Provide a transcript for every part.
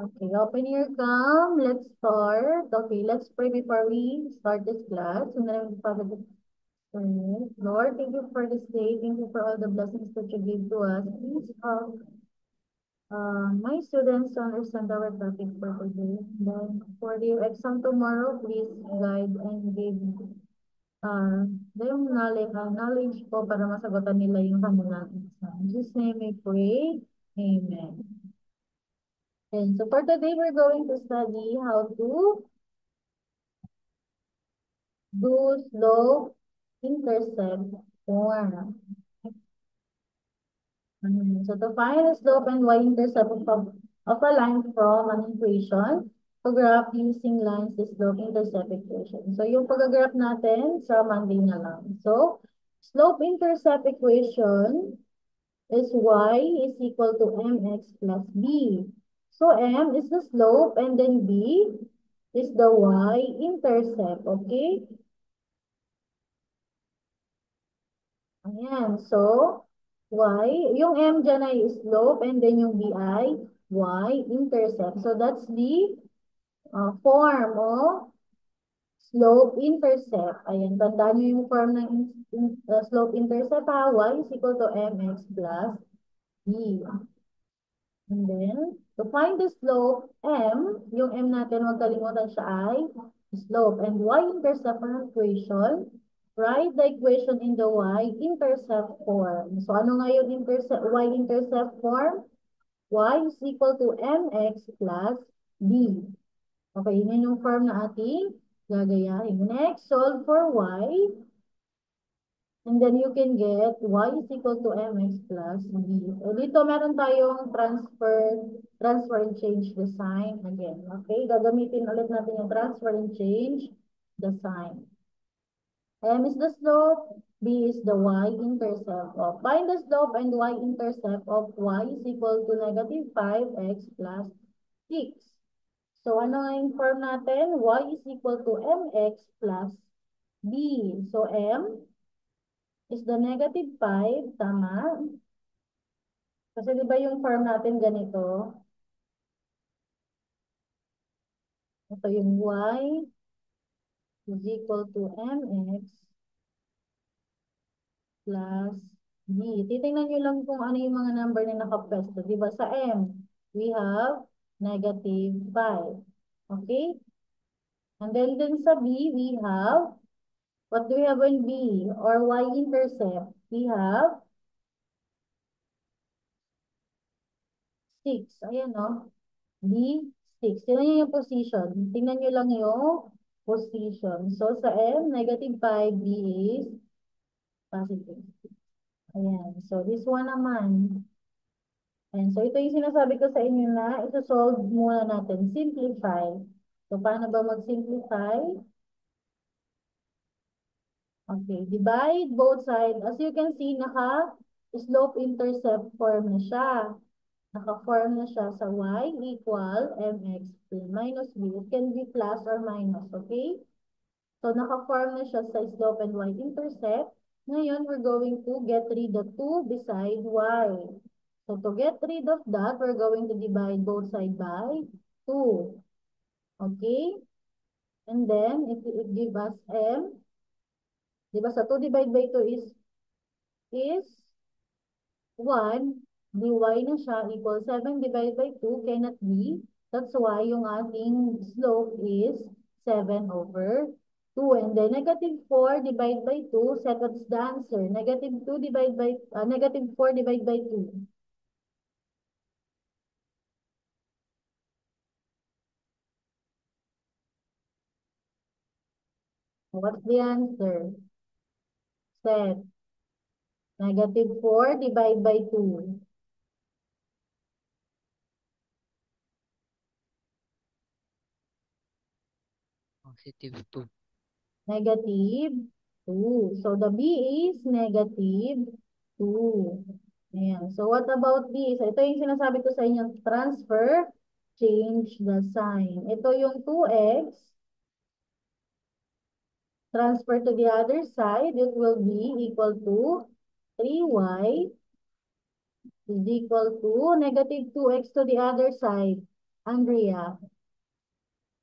Okay, open your gum. Let's start. Okay, let's pray before we start this class. In the name of the Father, the Son, and the Holy Spirit. Lord, thank you for this day. Thank you for all the blessings that you give to us. Please help my students to understand our topic for today. Then for the exam tomorrow, please guide and give yung knowledge po para masagutan nila yung kanilang exam. In Jesus' name we pray. Amen. And so for today, we're going to study how to do slope intercept form. So to find the slope and y-intercept of a line from an equation, to graph using lines the slope-intercept equation. So yung pag-graph natin sa Monday na lang. So slope-intercept equation is y is equal to mx plus b. So m is the slope and then b is the y-intercept, okay? Ayan, so y, yung m dyan ay slope and then yung b ay y-intercept. So that's the form of slope-intercept. Ayan, tandaan nyo yung form ng slope-intercept ha, y is equal to mx plus b. And then, to find the slope, m, yung m natin, huwag kalimutan siya ay slope. And y-intercept ang equation, write the equation in the y-intercept form. So, ano nga yung y-intercept form? Y is equal to mx plus b. Okay, yun yung form na ating gagayahin. Next, solve for y. And then you can get y is equal to mx plus b. So dito meron tayong transfer and change the sign again. Okay, gagamitin ulit natin yung transfer and change the sign. M is the slope, b is the y-intercept of. Find the slope and y-intercept of y is equal to negative 5x plus 6. So ano nga yung form natin? Y is equal to mx plus b. So m is the negative 5, tama? Kasi di ba yung form natin ganito? Ito yung y is equal to mx plus b. Titingnan nyo lang kung ano yung mga number na nakapwesto. Di ba sa m, we have negative 5. Okay? And then dun sa b, we have, what do we have in b? Or y-intercept? We have 6. Ayan, no? B6. Tingnan nyo yung position. Tingnan nyo lang yung position. So, sa M, negative 5, B is positive. Ayan. So, this one naman. Ayan. So, ito yung sinasabi ko sa inyo na ito-solve muna natin. Simplify. So, paano ba mag-simplify? Okay. Divide both sides. As you can see, naka-slope-intercept form na siya. Naka-form na siya sa y equal mx minus b. It can be plus or minus, okay? So, naka-form na siya sa slope and y-intercept. Ngayon, we're going to get rid of 2 beside y. So, to get rid of that, we're going to divide both sides by 2. Okay? And then, it give us m. Diba sa 2 divided by 2 is 1, dy na siya equals 7 divided by 2 cannot be. That's why yung ating slope is 7 over 2. And then negative 4 divided by 2, set what's the answer? Negative 2 divided by, negative 4 divided by 2. What's the answer? Set. Negative 4 divided by 2. Positive 2. Negative 2. So, the B is negative 2. Ayan. So, what about this? Ito yung sinasabi ko sa inyo, transfer, change the sign. Ito yung 2x, transfer to the other side, it will be equal to 3y is equal to negative 2x to the other side. Andrea,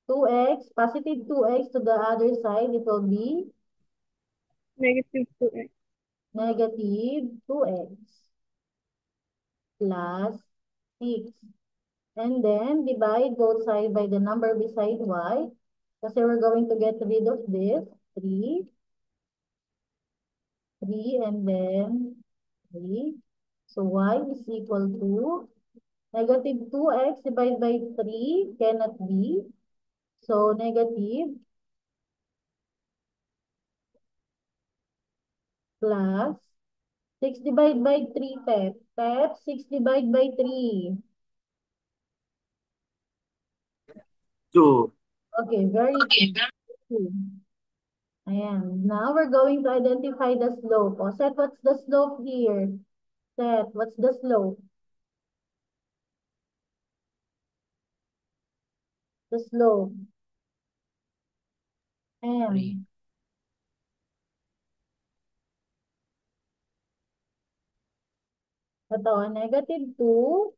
2x, positive 2x to the other side, it will be Negative 2x. negative 2x plus 6. And then divide both sides by the number beside y. Kasi we're going to get rid of this. 3, 3, and then 3. So y is equal to negative 2x divided by 3 cannot be. So negative plus 6 divided by 3, Pep. Pep, 6 divided by 3. 2. Okay, very good. Ayan. Now we're going to identify the slope. O, Seth, what's the slope here? Seth, what's the slope? The slope. 3. M. Ito, negative 2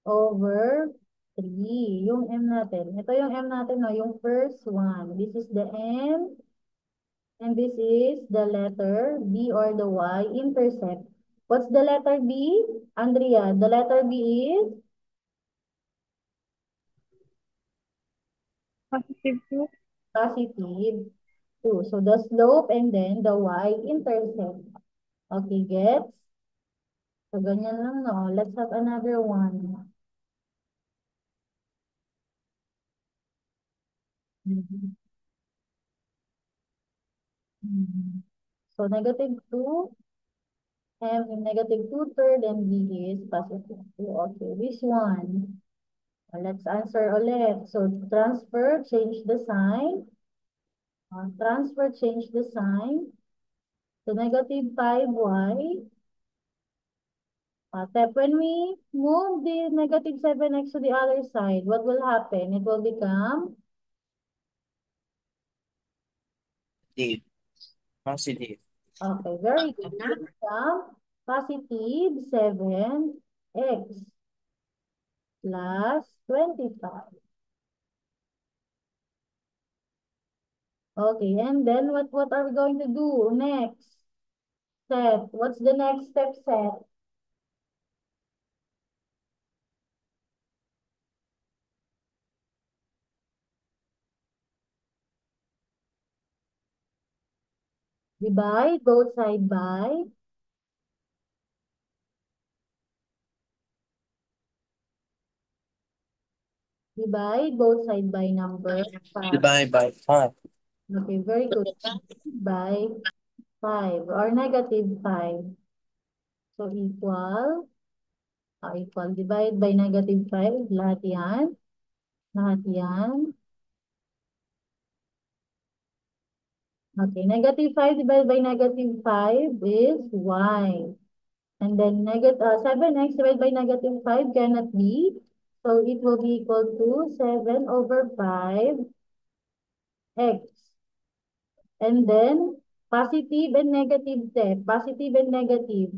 over 3. Yung M natin. Ito yung M natin, no? Yung first one. This is the M. And this is the letter B or the Y intercept. What's the letter B? Andrea, the letter B is Positive 2. positive 2. So the slope and then the Y intercept. Okay, gets? So ganyan lang, no? Let's have another one. Mhm. Mhm. So negative 2, M is negative 2 third, and B is positive 2. Okay, this one. Let's answer ulit. So transfer, change the sign. Transfer, change the sign. So negative 5y. Step when we move the negative 7x to the other side, what will happen? It will become, D. Positive. okay, very good. It will become positive 7x plus 25. Okay, and then what are we going to do next? Set. What's the next step, Set? Divide both side by, divide both side by number 5. Divide by 5. Okay, very good. By 5 or negative 5. So equal. Divide by negative 5. Lahat yan. Lahat yan. Okay, negative 5 divided by negative 5 is y. And then negative 7x divided by negative 5 cannot be. So it will be equal to 7 over 5x. And then positive and negative step. Positive and negative.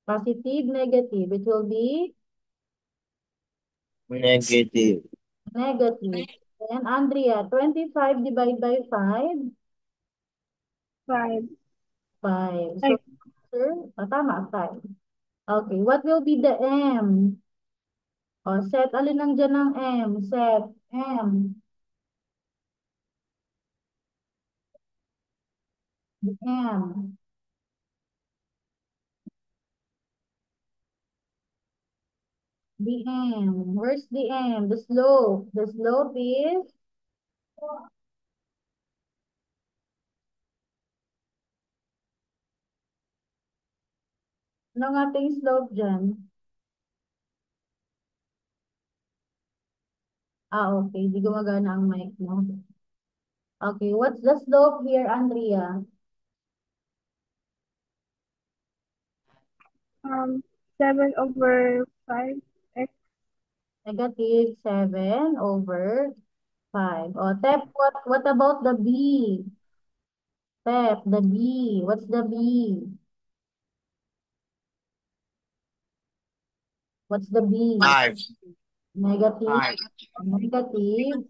Positive, negative. It will be Negative. negative. And Andrea, 25 divided by 5, 5. 5. Ay, So, answer, tama, 5. Okay, what will be the M? O, set, alin lang dyan ng M? Set, M. The M. The M. Where's the M? The slope. The slope is, ano nga ating slope dyan? Okay. Di gumagana ang mic mo. Okay, what's the slope here, Andrea? 7 over 5x. Negative 7 over 5. O, Tep, what about the B? Tep, the B. What's the B? What's the B? 5. Negative. 5. Negative.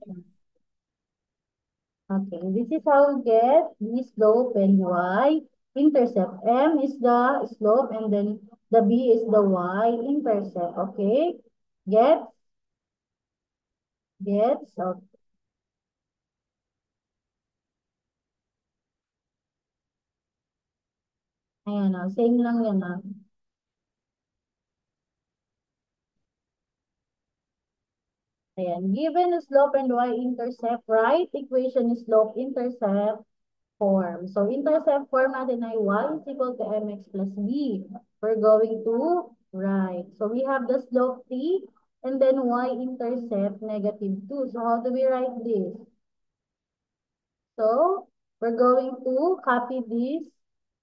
Okay, this is how we get the slope and y-intercept. M is the slope and then the B is the y-intercept. Okay? Gets? Gets? Okay. Ayan o, same lang yan ah. Ayan, given a slope and y-intercept, right? Equation is slope-intercept form. So, intercept form natin ay y is equal to mx plus b. We're going to write. So, we have the slope 3 and then y-intercept negative 2. So, how do we write this? So, we're going to copy this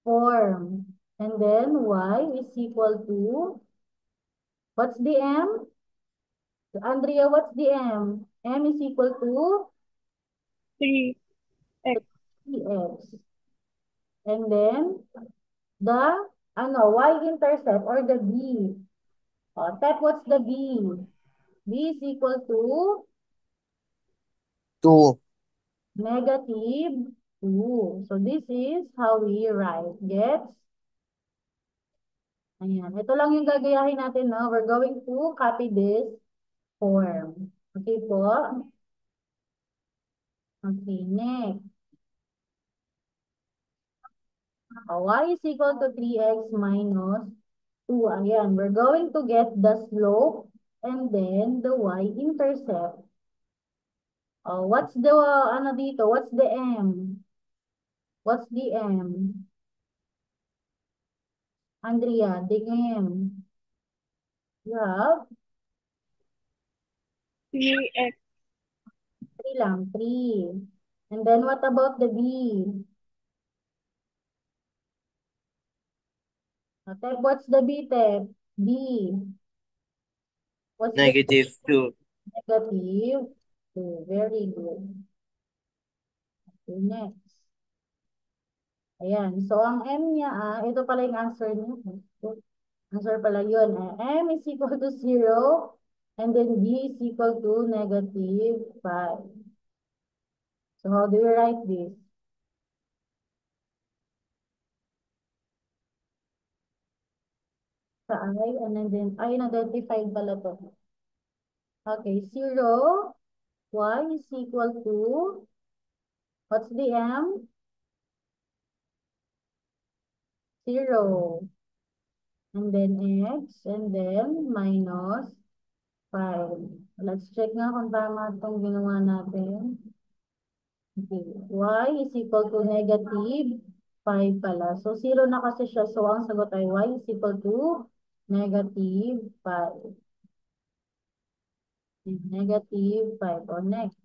form. And then y is equal to, what's the m? Andrea, what's the m? M is equal to 3x. 3x. And then, the, y-intercept or the b. Tet, what's the b? B is equal to 2. negative 2. So, this is how we write. Gets? Ayan. Ito lang yung gagayahin natin, no? We're going to copy this form. Okay po? Okay, next. Y is equal to 3x minus 2. Ayan, we're going to get the slope and then the y-intercept. What's the, ano dito? What's the m? What's the m? Andrea, the m. You have 3x. 3 lang, 3. And then what about the b? Tep, what's the b, Tep? B. What's the Negative 2. negative? 2. Very good. Okay, next. Ayan. So, ang m niya, ito pala yung answer niya. Answer pala yun. M is equal to 0. And then B is equal to negative 5. So, how do you write this? Sa I, and then, identified pala to. Okay, 0. Y is equal to, what's the M? 0. And then X, and then minus 5. Let's check nga kung tama itong ginawa natin. Okay. Y is equal to negative 5 pala. So, 0 na kasi siya. So, ang sagot ay y is equal to negative 5. Negative 5. O, next.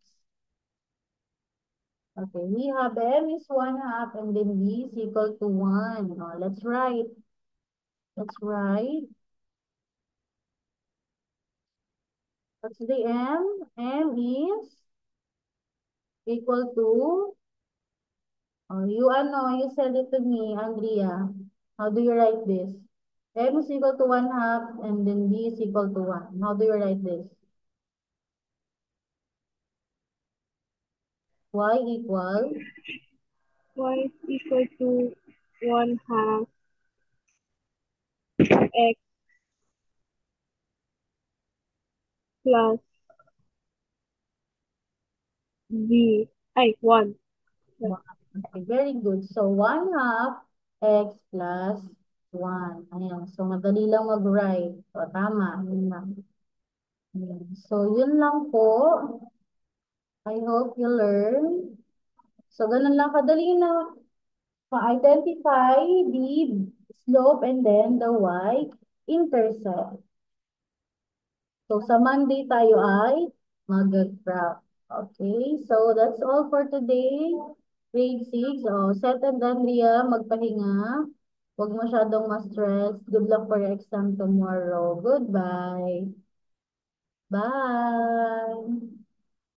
Okay, we have m is 1/2 and then b is equal to 1. O, let's write. Let's write. What's the m? M is equal to, you said it to me, Andrea. How do you write this? M is equal to 1/2 and then B is equal to 1. How do you write this? Y equal Y is equal to 1/2 x plus b. Ay, 1. 1. Okay, very good. So, 1/2 x plus 1. Ayan. So, madali lang mag-write. O, tama. Yun lang. Ayan. So, yun lang po. I hope you learn. So, ganun lang kadali na ma-identify the slope and then the y-intercept. So, sa Monday tayo ay mag-graph. Okay, so that's all for today. Grade 6. Seth and Andrea, magpahinga. Huwag masyadong ma-stress. Good luck for your exam tomorrow. Goodbye. Bye.